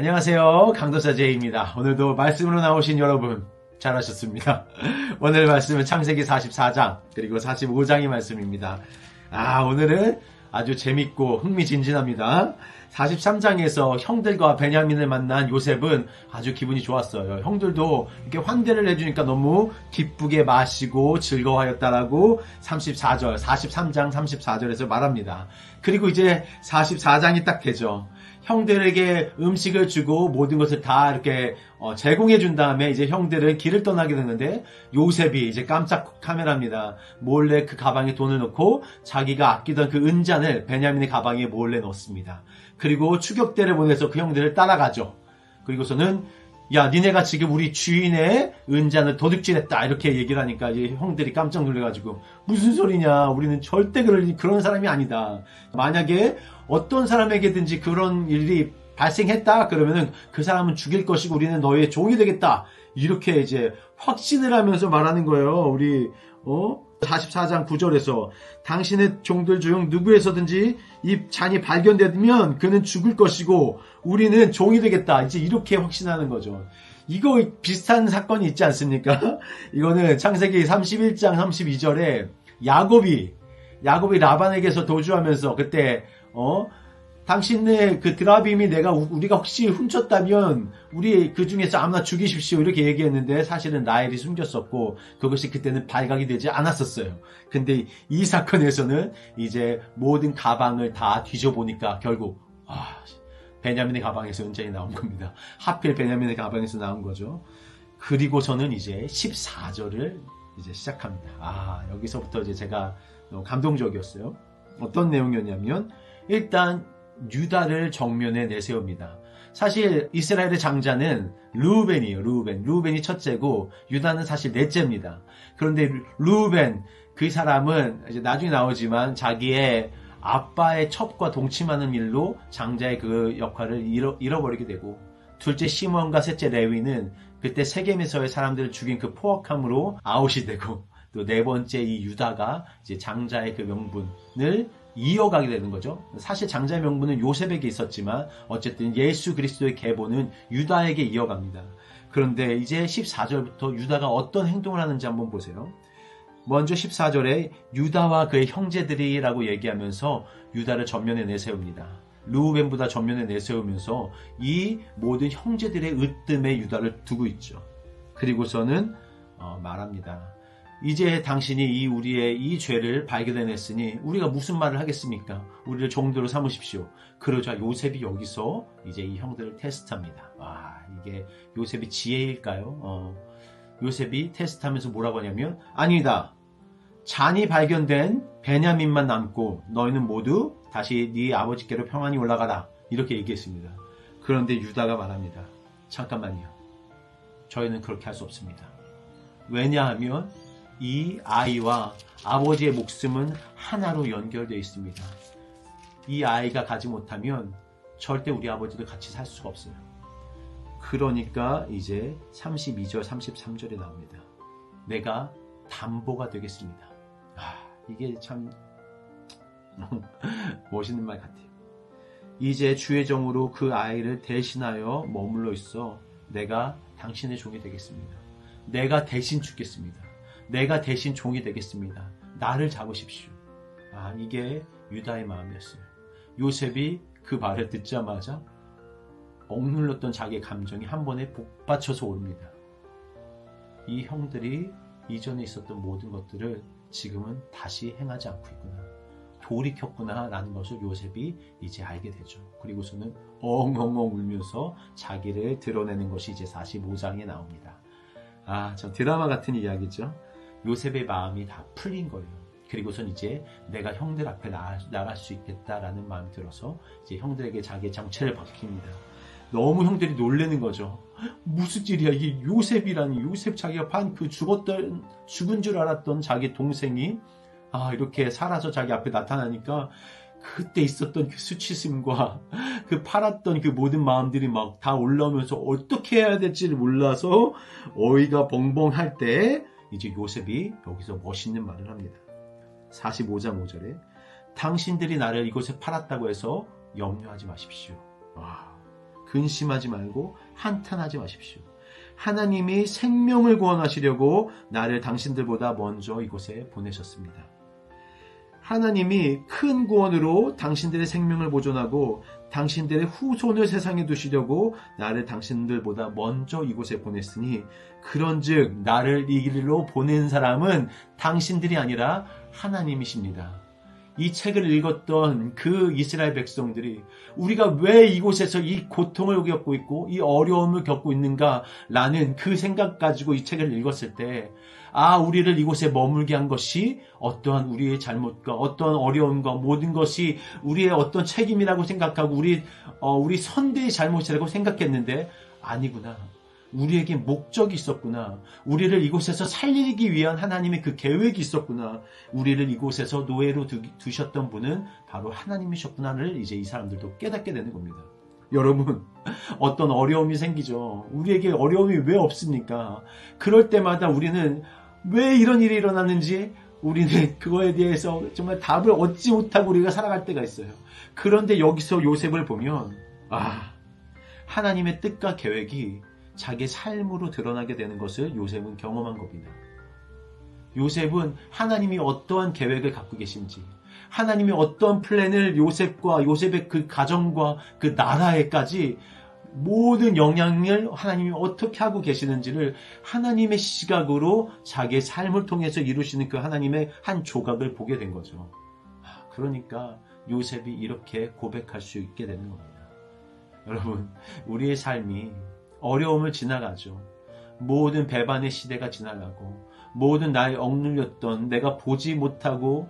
안녕하세요. 강도사 제이입니다. 오늘도 말씀으로 나오신 여러분 잘하셨습니다. 오늘 말씀은 창세기 44장 그리고 45장의 말씀입니다. 오늘은 아주 재밌고 흥미진진합니다. 43장에서 형들과 베냐민을 만난 요셉은 아주 기분이 좋았어요. 형들도 이렇게 환대를 해주니까 너무 기쁘게 마시고 즐거워하였다라고 43장 34절에서 말합니다. 그리고 이제 44장이 딱 되죠. 형들에게 음식을 주고 모든 것을 다 이렇게 제공해 준 다음에 이제 형들은 길을 떠나게 되는데 요셉이 이제 깜짝 카메라입니다. 몰래 그 가방에 돈을 넣고 자기가 아끼던 그 은잔을 베냐민의 가방에 몰래 넣습니다. 그리고 추격대를 보내서 그 형들을 따라가죠. 그리고서는 야, 니네가 지금 우리 주인의 은잔을 도둑질했다 이렇게 얘기를 하니까 이제 형들이 깜짝 놀래가지고 무슨 소리냐, 우리는 절대 그런 사람이 아니다. 만약에 어떤 사람에게든지 그런 일이 발생했다 그러면은 그 사람은 죽일 것이고 우리는 너의 종이 되겠다 이렇게 이제 확신을 하면서 말하는 거예요. 우리 44장 9절에서 당신의 종들 중 누구에서든지 이 잔이 발견되면 그는 죽을 것이고 우리는 종이 되겠다. 이제 이렇게 확신하는 거죠. 이거 비슷한 사건이 있지 않습니까? 이거는 창세기 31장 32절에 야곱이 라반에게서 도주하면서 그때 당신의 그 드라빔이 우리가 혹시 훔쳤다면 우리 그 중에서 아무나 죽이십시오 이렇게 얘기했는데 사실은 라헬이 숨겼었고 그것이 그때는 발각이 되지 않았었어요. 근데 이 사건에서는 이제 모든 가방을 다 뒤져보니까 결국 베냐민의 가방에서 은잔이 나온 겁니다. 하필 베냐민의 가방에서 나온 거죠. 그리고서는 이제 14절을 이제 시작합니다. 여기서부터 이제 제가 너무 감동적이었어요. 어떤 내용이었냐면 일단 유다를 정면에 내세웁니다. 사실 이스라엘의 장자는 르우벤이에요. 르우벤이 첫째고 유다는 사실 넷째입니다. 그런데 르우벤 그 사람은 이제 나중에 나오지만 자기의 아빠의 첩과 동침하는 일로 장자의 그 역할을 잃어버리게 되고 둘째 시몬과 셋째 레위는 그때 세겜에서의 사람들을 죽인 그 포악함으로 아웃이 되고 또 네 번째 이 유다가 이제 장자의 그 명분을 이어가게 되는 거죠. 사실 장자의 명분은 요셉에게 있었지만 어쨌든 예수 그리스도의 계보는 유다에게 이어갑니다. 그런데 이제 14절부터 유다가 어떤 행동을 하는지 한번 보세요. 먼저 14절에 유다와 그의 형제들이라고 얘기하면서 유다를 전면에 내세웁니다. 르우벤보다 전면에 내세우면서 이 모든 형제들의 으뜸에 유다를 두고 있죠. 그리고서는 말합니다. 이제 당신이 우리의 이 죄를 발견해냈으니 우리가 무슨 말을 하겠습니까? 우리를 종도로 삼으십시오. 그러자 요셉이 여기서 이제 이 형들을 테스트합니다. 이게 요셉이 지혜일까요? 요셉이 테스트하면서 뭐라고 하냐면 아니다. 잔이 발견된 베냐민만 남고 너희는 모두 다시 네 아버지께로 평안히 올라가라. 이렇게 얘기했습니다. 그런데 유다가 말합니다. 잠깐만요. 저희는 그렇게 할 수 없습니다. 왜냐하면 이 아이와 아버지의 목숨은 하나로 연결되어 있습니다. 이 아이가 가지 못하면 절대 우리 아버지도 같이 살 수가 없어요. 그러니까 이제 32절 33절에 나옵니다. 내가 담보가 되겠습니다. 이게 참 멋있는 말 같아요. 이제 주의 정으로 그 아이를 대신하여 머물러 있어 내가 당신의 종이 되겠습니다. 내가 대신 죽겠습니다. 내가 대신 종이 되겠습니다. 나를 잡으십시오. 이게 유다의 마음이었어요. 요셉이 그 말을 듣자마자 억눌렀던 자기의 감정이 한 번에 복받쳐서 오릅니다. 이 형들이 이전에 있었던 모든 것들을 지금은 다시 행하지 않고 있구나. 돌이켰구나 라는 것을 요셉이 이제 알게 되죠. 그리고서는 엉엉엉 울면서 자기를 드러내는 것이 이제 45장에 나옵니다. 참 드라마 같은 이야기죠. 요셉의 마음이 다 풀린 거예요. 그리고선 이제 내가 형들 앞에 나갈 수 있겠다라는 마음이 들어서 이제 형들에게 자기의 정체를 밝힙니다. 너무 형들이 놀라는 거죠. 무슨 일이야 이게 요셉이라니. 요셉 자기가 죽은 줄 알았던 자기 동생이 이렇게 살아서 자기 앞에 나타나니까 그때 있었던 그 수치심과 그 팔았던 그 모든 마음들이 막 다 올라오면서 어떻게 해야 될지를 몰라서 어이가 벙벙할 때 이제 요셉이 여기서 멋있는 말을 합니다. 45장 5절에 당신들이 나를 이곳에 팔았다고 해서 염려하지 마십시오. 근심하지 말고 한탄하지 마십시오. 하나님이 생명을 구원하시려고 나를 당신들보다 먼저 이곳에 보내셨습니다. 하나님이 큰 구원으로 당신들의 생명을 보존하고 당신들의 후손을 세상에 두시려고 나를 당신들보다 먼저 이곳에 보냈으니 그런즉 나를 이 길로 보낸 사람은 당신들이 아니라 하나님이십니다. 이 책을 읽었던 그 이스라엘 백성들이 우리가 왜 이곳에서 이 고통을 겪고 있고 이 어려움을 겪고 있는가라는 그 생각 가지고 이 책을 읽었을 때 우리를 이곳에 머물게 한 것이 어떠한 우리의 잘못과 어떠한 어려움과 모든 것이 우리의 어떤 책임이라고 생각하고 우리 선대의 잘못이라고 생각했는데 아니구나. 우리에게 목적이 있었구나. 우리를 이곳에서 살리기 위한 하나님의 그 계획이 있었구나. 우리를 이곳에서 노예로 두셨던 분은 바로 하나님이셨구나를 이제 이 사람들도 깨닫게 되는 겁니다. 여러분, 어떤 어려움이 생기죠. 우리에게 어려움이 왜 없습니까? 그럴 때마다 우리는 왜 이런 일이 일어났는지 우리는 그거에 대해서 정말 답을 얻지 못하고 우리가 살아갈 때가 있어요. 그런데 여기서 요셉을 보면 하나님의 뜻과 계획이 자기 삶으로 드러나게 되는 것을 요셉은 경험한 겁니다. 요셉은 하나님이 어떠한 계획을 갖고 계신지, 하나님이 어떠한 플랜을 요셉과 요셉의 그 가정과 그 나라에까지 모든 영향을 하나님이 어떻게 하고 계시는지를 하나님의 시각으로 자기의 삶을 통해서 이루시는 그 하나님의 한 조각을 보게 된 거죠. 그러니까 요셉이 이렇게 고백할 수 있게 되는 겁니다. 여러분, 우리의 삶이 어려움을 지나가죠. 모든 배반의 시대가 지나가고 모든 나의 억눌렸던 내가 보지 못하고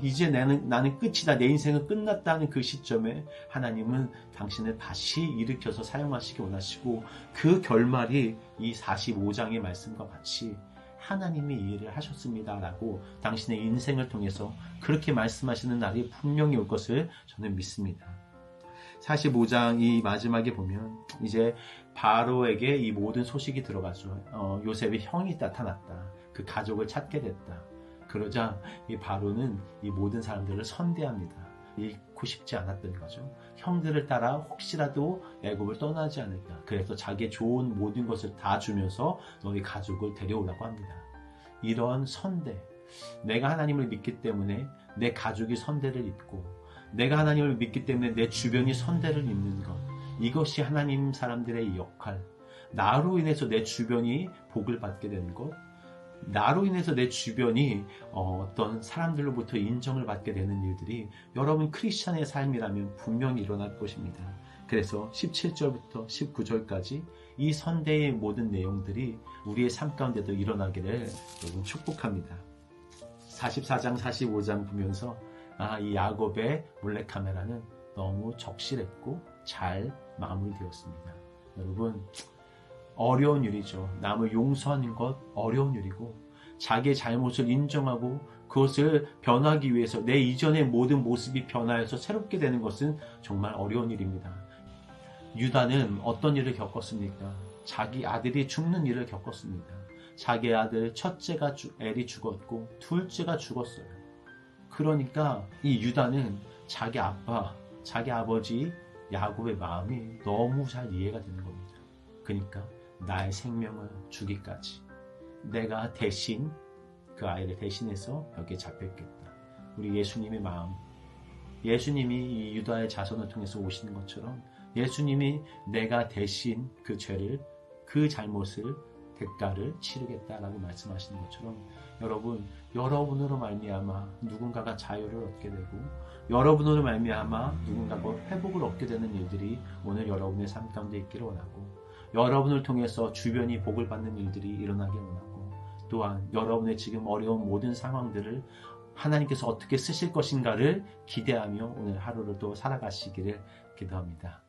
이제 나는 끝이다. 내 인생은 끝났다는 그 시점에 하나님은 당신을 다시 일으켜서 사용하시기 원하시고 그 결말이 이 45장의 말씀과 같이 하나님이 이 일을 하셨습니다라고 당신의 인생을 통해서 그렇게 말씀하시는 날이 분명히 올 것을 저는 믿습니다. 45장 이 마지막에 보면 이제 바로에게 이 모든 소식이 들어가죠. 요셉의 형이 나타났다. 그 가족을 찾게 됐다. 그러자 이 바로는 이 모든 사람들을 선대합니다. 잃고 싶지 않았던 거죠. 형들을 따라 혹시라도 애굽을 떠나지 않을까. 그래서 자기의 좋은 모든 것을 다 주면서 너희 가족을 데려오라고 합니다. 이런 선대, 내가 하나님을 믿기 때문에 내 가족이 선대를 입고 내가 하나님을 믿기 때문에 내 주변이 선대를 입는 것, 이것이 하나님 사람들의 역할, 나로 인해서 내 주변이 복을 받게 되는 것, 나로 인해서 내 주변이 어떤 사람들로부터 인정을 받게 되는 일들이 여러분 크리스찬의 삶이라면 분명히 일어날 것입니다. 그래서 17절부터 19절까지 이 선대의 모든 내용들이 우리의 삶 가운데도 일어나기를 여러분 축복합니다. 44장 45장 보면서 이 야곱의 몰래카메라는 너무 적실했고 잘 마무리되었습니다. 여러분, 어려운 일이죠. 남을 용서하는 것 어려운 일이고 자기의 잘못을 인정하고 그것을 변하기 위해서 내 이전의 모든 모습이 변하여서 새롭게 되는 것은 정말 어려운 일입니다. 유다는 어떤 일을 겪었습니까? 자기 아들이 죽는 일을 겪었습니다. 자기 아들 첫째가 엘이 죽었고 둘째가 죽었어요. 그러니까 이 유다는 자기 아빠, 자기 아버지 야곱의 마음이 너무 잘 이해가 되는 겁니다. 그러니까 나의 생명을 주기까지 내가 대신 그 아이를 대신해서 여기에 잡혀있겠다. 우리 예수님의 마음, 예수님이 이 유다의 자손을 통해서 오시는 것처럼 예수님이 내가 대신 그 죄를, 그 잘못을, 대가를 치르겠다라고 말씀하시는 것처럼 여러분, 여러분으로 말미암아 누군가가 자유를 얻게 되고 여러분으로 말미암아 누군가가 회복을 얻게 되는 일들이 오늘 여러분의 삶 가운데 있기를 원하고 여러분을 통해서 주변이 복을 받는 일들이 일어나길 원하고 또한 여러분의 지금 어려운 모든 상황들을 하나님께서 어떻게 쓰실 것인가를 기대하며 오늘 하루를 또 살아가시기를 기도합니다.